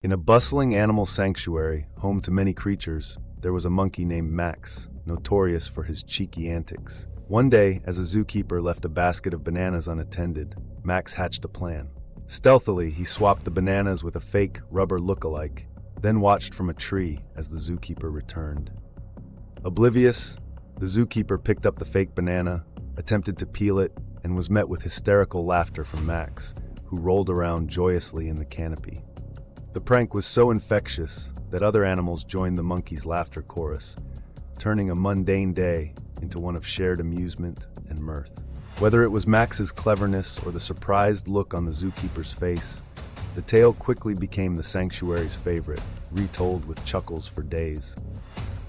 In a bustling animal sanctuary, home to many creatures, there was a monkey named Max, notorious for his cheeky antics. One day, as a zookeeper left a basket of bananas unattended, Max hatched a plan. Stealthily, he swapped the bananas with a fake rubber look-alike, then watched from a tree as the zookeeper returned. Oblivious, the zookeeper picked up the fake banana, attempted to peel it, and was met with hysterical laughter from Max, who rolled around joyously in the canopy. The prank was so infectious that other animals joined the monkey's laughter chorus, turning a mundane day into one of shared amusement and mirth. Whether it was Max's cleverness or the surprised look on the zookeeper's face, the tale quickly became the sanctuary's favorite, retold with chuckles for days.